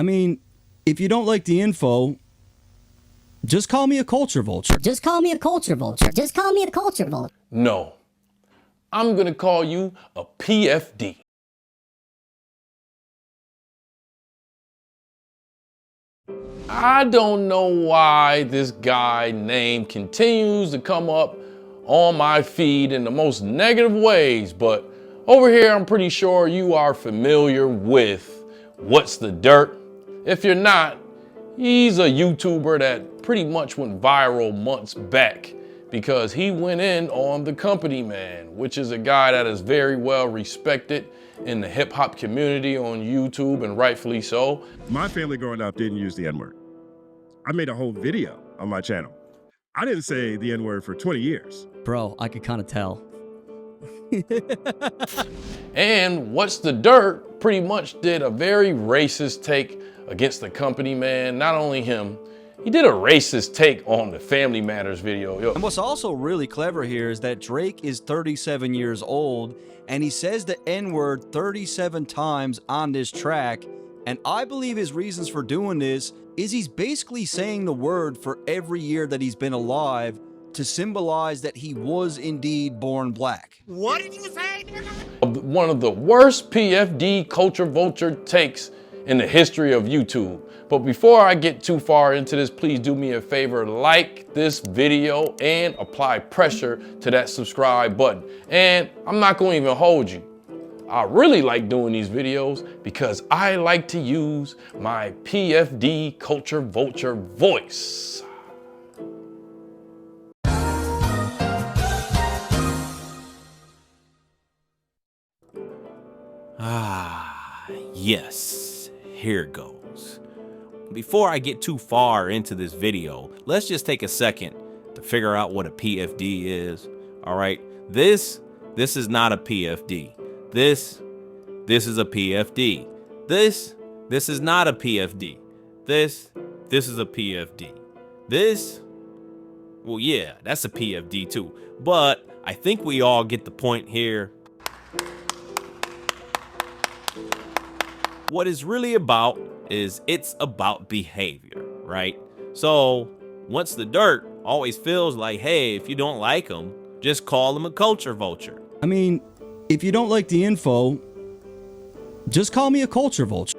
I mean, if you don't like the info, just call me a culture vulture. Just call me a culture vulture. Just call me a culture vulture. No, I'm gonna call you a PFD. I don't know why this guy name continues to come up on my feed in the most negative ways, but over here I'm pretty sure you are familiar with What's the Dirt. If you're not, he's a YouTuber that pretty much went viral months back because he went in on the Company Man, which is a guy that is very well respected in the hip hop community on YouTube, and rightfully so. My family growing up didn't use the N-word. I made a whole video on my channel. I didn't say the N-word for 20 years. Bro, I could kind of tell. And What's the Dirt pretty much did a very racist take against the Company Man. Not only him, he did a racist take on the Family Matters video. Yo. And what's also really clever here is that Drake is 37 years old and he says the N-word 37 times on this track. And I believe his reasons for doing this is he's basically saying the word for every year that he's been alive to symbolize that he was indeed born black. What did you say? One of the worst PFD culture vulture takes in the history of YouTube. But before I get too far into this, please do me a favor, like this video and apply pressure to that subscribe button. And I'm not going to even hold you. I really like doing these videos because I like to use my PFD culture vulture voice. Yes, here goes. Before I get too far into this video, let's just take a second to figure out what a PFD is. All right, this is not a PFD. This is a PFD. This is not a PFD. This is a PFD. Well, yeah, that's a PFD too. But I think we all get the point here. What it's really about is it's about behavior, right? So What's the Dirt always feels like, hey, if you don't like him, just call him a culture vulture. I mean, if you don't like the info, just call me a culture vulture.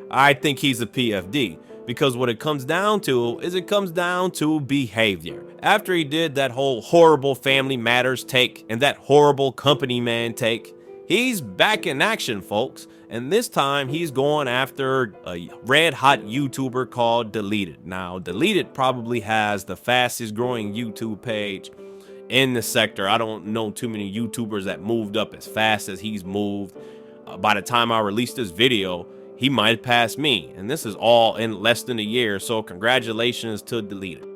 I think he's a PFD because what it comes down to is it comes down to behavior. After he did that whole horrible Family Matters take and that horrible Company Man take, he's back in action, folks. And this time he's going after a red hot YouTuber called Deleted. Now, Deleted probably has the fastest growing YouTube page in the sector. I don't know too many YouTubers that moved up as fast as he's moved. By the time I released this video, he might have passed me. And this is all in less than a year. So congratulations to Deleted.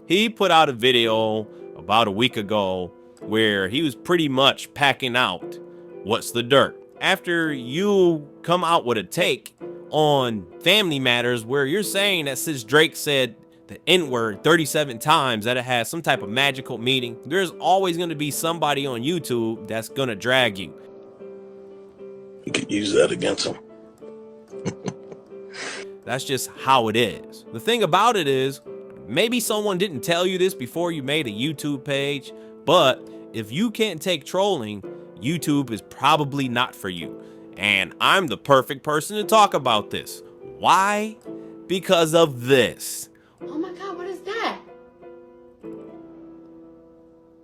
He put out a video about a week ago where he was pretty much packing out What's the Dirt. After you come out with a take on Family Matters where you're saying that since Drake said the N-word 37 times that it has some type of magical meaning, there's always going to be somebody on YouTube that's going to drag you. You could use that against him. That's just how it is. The thing about it is, maybe someone didn't tell you this before you made a YouTube page, but if you can't take trolling, YouTube is probably not for you. And I'm the perfect person to talk about this. Why? Because of this. Oh my God, what is that?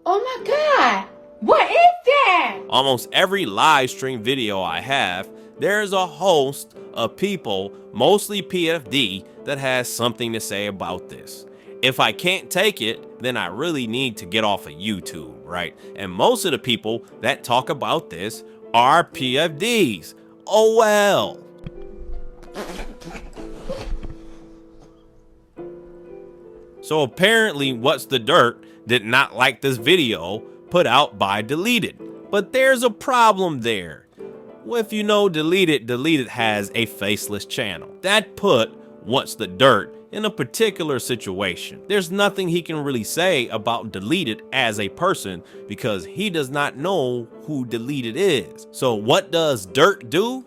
Oh my God, what is that? Almost every live stream video I have, there's a host of people, mostly PFD, that has something to say about this. If I can't take it, then I really need to get off of YouTube, right? And most of the people that talk about this are PFDs. Oh well. So apparently What's the Dirt did not like this video put out by Deleted. But there's a problem there. Well, if you know Deleted has a faceless channel that put wants the dirt in a particular situation. There's nothing he can really say about Deleted as a person because he does not know who Deleted is. So what does Dirt do?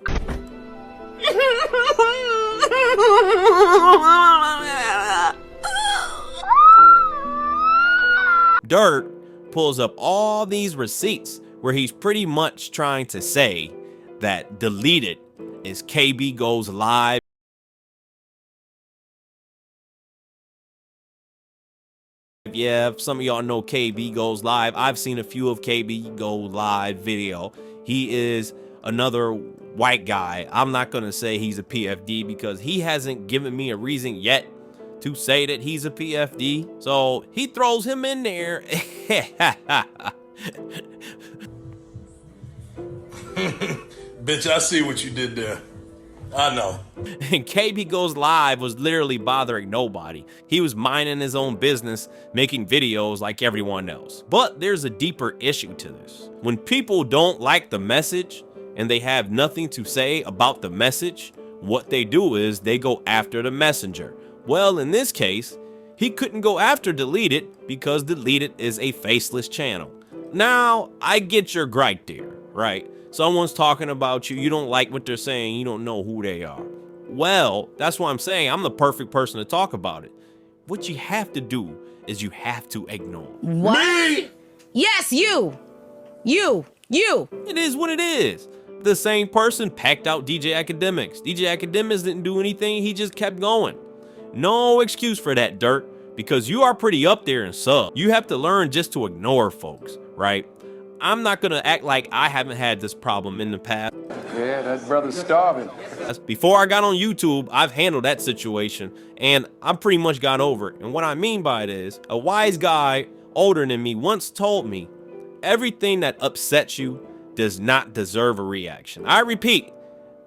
Dirt pulls up all these receipts where he's pretty much trying to say that Deleted is KB Goes Live. Yeah, if some of y'all know KB Goes Live, I've seen a few of KB Go Live video. He is another white guy. I'm not gonna say he's a PFD because he hasn't given me a reason yet to say that he's a PFD. So he throws him in there. Bitch, I see what you did there. I know. And KB Goes Live was literally bothering nobody. He was minding his own business, making videos like everyone else. But there's a deeper issue to this. When people don't like the message and they have nothing to say about the message, what they do is they go after the messenger. Well, in this case, he couldn't go after Deleted because Deleted is a faceless channel. Now, I get your gripe there, right? Someone's talking about you, you don't like what they're saying, you don't know who they are. Well, that's why I'm saying I'm the perfect person to talk about it. What you have to do is you have to ignore. What? Yes, you. It is what it is. The same person packed out DJ Academics. DJ Academics didn't do anything, he just kept going. No excuse for that, Dirt, because you are pretty up there in sub. You have to learn just to ignore folks, right? I'm not gonna act like I haven't had this problem in the past. Yeah, that brother's starving. Before I got on YouTube, I've handled that situation and I pretty much got over it. And what I mean by it is, a wise guy older than me once told me, everything that upsets you does not deserve a reaction. I repeat,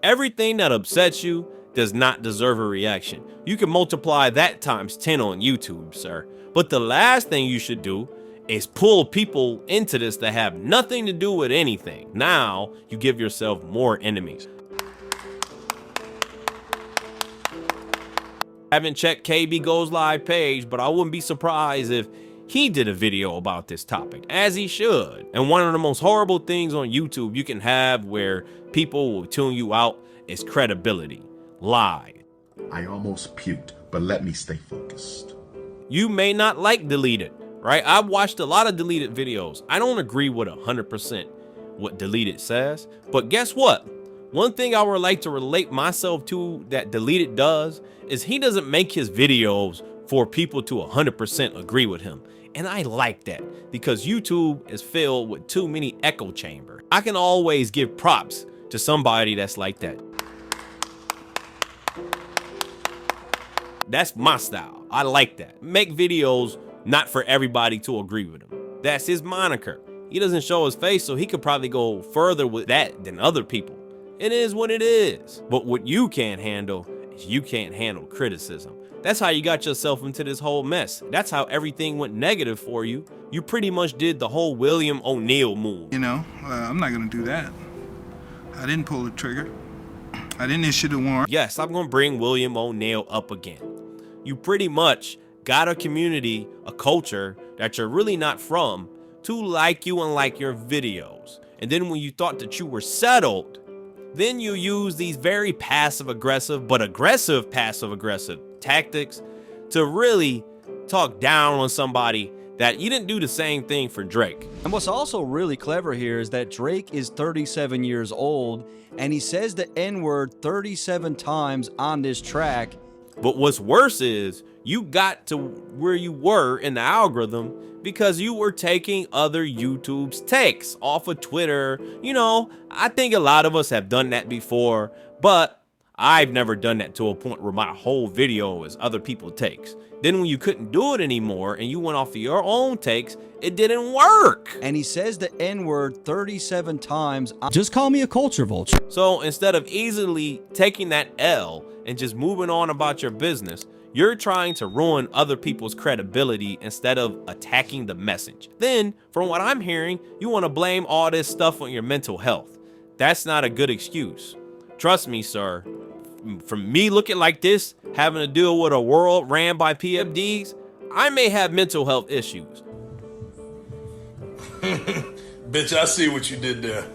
everything that upsets you does not deserve a reaction. You can multiply that times 10 on YouTube, sir. But the last thing you should do is pull people into this that have nothing to do with anything. Now you give yourself more enemies. I haven't checked KB Goes Live page, but I wouldn't be surprised if he did a video about this topic, as he should. And one of the most horrible things on YouTube you can have where people will tune you out is credibility. Lie. I almost puked, but let me stay focused. You may not like Deleted, right? I've watched a lot of Deleted videos. I don't agree with 100% what Deleted says, but guess what? One thing I would like to relate myself to that Deleted does is he doesn't make his videos for people to 100% agree with him. And I like that because YouTube is filled with too many echo chambers. I can always give props to somebody that's like that. That's my style. I like that. Make videos not for everybody to agree with him. That's his moniker. He doesn't show his face, so he could probably go further with that than other people. It is what it is. But what you can't handle is you can't handle criticism. That's how you got yourself into this whole mess. That's how everything went negative for you. You pretty much did the whole William O'Neal move. You know, I'm not gonna do that. I didn't pull the trigger. I didn't issue the warrant. Yes, I'm gonna bring William O'Neal up again. You pretty much got a community, a culture that you're really not from to like you and like your videos. And then when you thought that you were settled, then you use these very passive-aggressive, but aggressive passive-aggressive tactics to really talk down on somebody that you didn't do the same thing for Drake. And what's also really clever here is that Drake is 37 years old and he says the N-word 37 times on this track. But what's worse is you got to where you were in the algorithm because you were taking other YouTube's takes off of Twitter. You know, I think a lot of us have done that before, but I've never done that to a point where my whole video is other people's takes. Then when you couldn't do it anymore and you went off of your own takes, it didn't work. And he says the N-word 37 times. Just call me a culture vulture. So instead of easily taking that L and just moving on about your business, you're trying to ruin other people's credibility instead of attacking the message. Then, from what I'm hearing, you want to blame all this stuff on your mental health. That's not a good excuse. Trust me, sir. from me looking like this, having to deal with a world ran by PFDs, I may have mental health issues. Bitch, I see what you did there.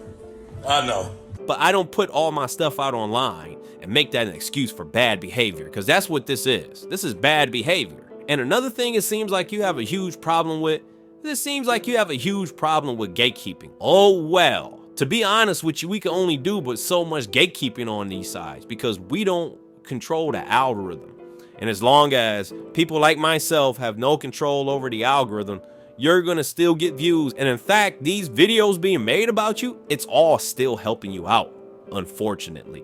I know. But I don't put all my stuff out online and make that an excuse for bad behavior, because that's what this is. This is bad behavior. And another thing it seems like you have a huge problem with, gatekeeping. Oh well. To be honest with you, we can only do but so much gatekeeping on these sides because we don't control the algorithm. And as long as people like myself have no control over the algorithm, you're gonna still get views. And in fact, these videos being made about you, it's all still helping you out, unfortunately.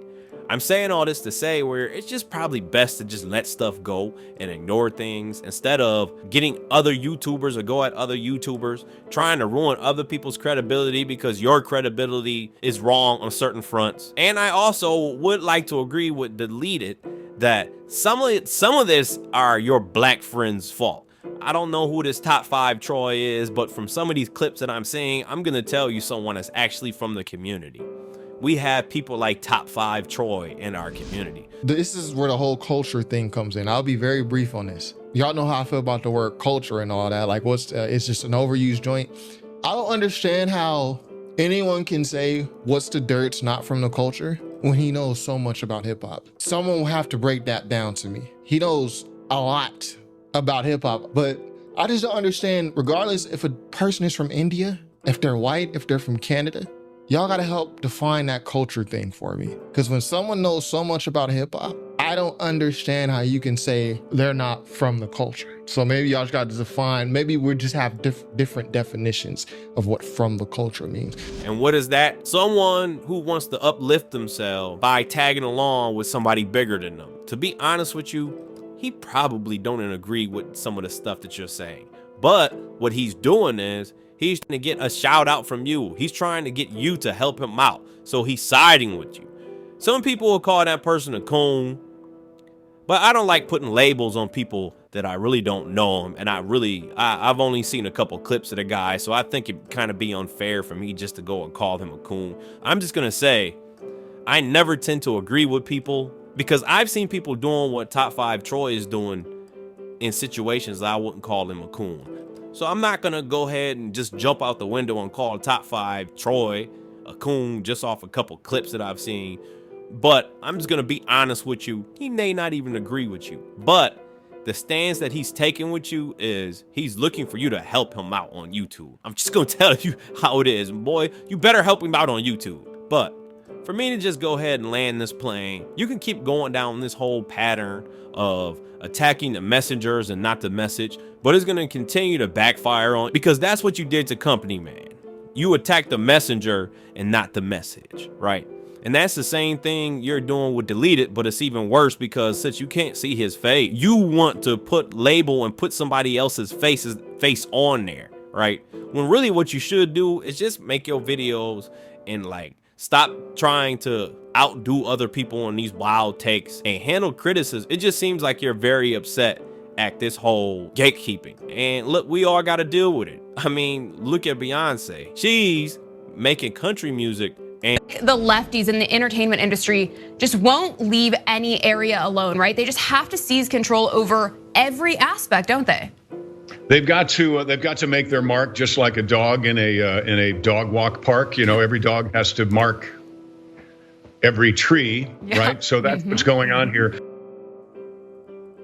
I'm saying all this to say where it's just probably best to just let stuff go and ignore things instead of getting other YouTubers or go at other YouTubers, trying to ruin other people's credibility because your credibility is wrong on certain fronts. And I also would like to agree with Deleted that some of this are your black friends' fault. I don't know who this top 5 Troy is, but from some of these clips that I'm seeing, I'm gonna tell you someone that's actually from the community. We have people like top 5 Troy in our community. This is where the whole culture thing comes in. I'll be very brief on this. Y'all know how I feel about the word culture and all that. Like, it's just an overused joint. I don't understand how anyone can say what's the dirt's not from the culture when he knows so much about hip hop. Someone will have to break that down to me. He knows a lot about hip hop, but I just don't understand, regardless if a person is from India, if they're white, if they're from Canada, y'all gotta help define that culture thing for me. Because when someone knows so much about hip hop, I don't understand how you can say they're not from the culture. So maybe y'all just gotta define, maybe we just have different definitions of what from the culture means. And what is that? Someone who wants to uplift themselves by tagging along with somebody bigger than them. To be honest with you, he probably don't agree with some of the stuff that you're saying. But what he's doing is, he's trying to get a shout out from you. He's trying to get you to help him out. So he's siding with you. Some people will call that person a coon, but I don't like putting labels on people that I really don't know him. And I've only seen a couple clips of the guy. So I think it'd kind of be unfair for me just to go and call him a coon. I'm just going to say, I never tend to agree with people because I've seen people doing what top 5 Troy is doing in situations that I wouldn't call him a coon. So I'm not gonna go ahead and just jump out the window and call top 5 Troy a coon just off a couple clips that I've seen. But I'm just gonna be honest with you. He may not even agree with you. But the stance that he's taking with you is he's looking for you to help him out on YouTube. I'm just gonna tell you how it is. Boy, you better help him out on YouTube. But for me to just go ahead and land this plane, you can keep going down this whole pattern of attacking the messengers and not the message, but it's going to continue to backfire on, because that's what you did to Company Man. You attacked the messenger and not the message, right? And that's the same thing you're doing with Deleted, but it's even worse because since you can't see his face, you want to put label and put somebody else's face on there, right? When really what you should do is just make your videos and like stop trying to outdo other people on these wild takes and handle criticism. It just seems like you're very upset at this whole gatekeeping. And look, we all got to deal with it. I mean, look at Beyonce. She's making country music. And the lefties in the entertainment industry just won't leave any area alone, right? They just have to seize control over every aspect, don't they? They've got to make their mark, just like a dog in a dog walk park. You know, every dog has to mark every tree, right? So that's what's going on here.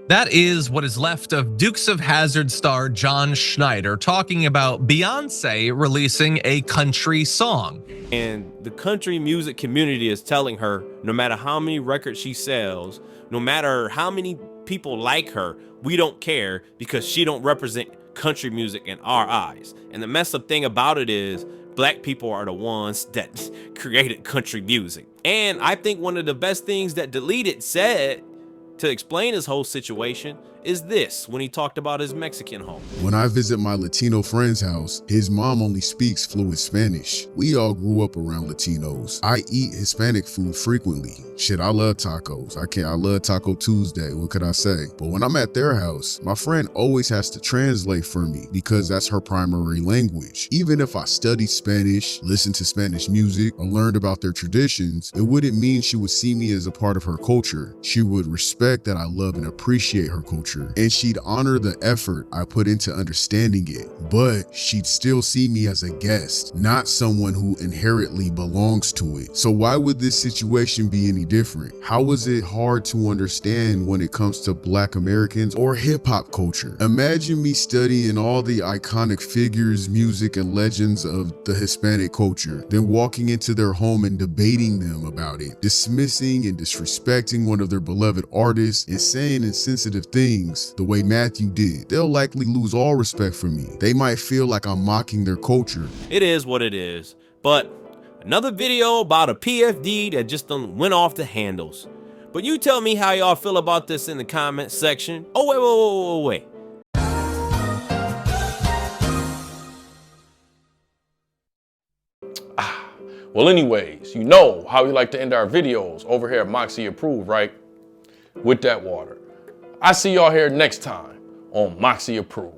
That is what is left of Dukes of Hazzard star John Schneider talking about Beyonce releasing a country song. And the country music community is telling her, no matter how many records she sells, no matter how many people like her, we don't care because she don't represent country music in our eyes. And the messed up thing about it is black people are the ones that created country music. And I think one of the best things that Deleted said to explain this whole situation is this when he talked about his Mexican home. When I visit my Latino friend's house, his mom only speaks fluent Spanish. We all grew up around Latinos. I eat Hispanic food frequently. Shit, I love tacos. I love Taco Tuesday. What could I say? But when I'm at their house, my friend always has to translate for me because that's her primary language. Even if I studied Spanish, listened to Spanish music, or learned about their traditions, it wouldn't mean she would see me as a part of her culture. She would respect that I love and appreciate her culture, and she'd honor the effort I put into understanding it, but she'd still see me as a guest, not someone who inherently belongs to it. So why would this situation be any different? How is it hard to understand when it comes to Black Americans or hip-hop culture? Imagine me studying all the iconic figures, music, and legends of the Hispanic culture, then walking into their home and debating them about it, dismissing and disrespecting one of their beloved artists, and saying insensitive things the way Matthew did. They'll likely lose all respect for me. They might feel like I'm mocking their culture. It is what it is, but another video about a PFD that just done went off the handles. But you tell me how y'all feel about this in the comment section. Oh, wait. Well, anyways, you know how we like to end our videos over here at Moxy Approved, right? With that water. I see y'all here next time on Moxy Approved.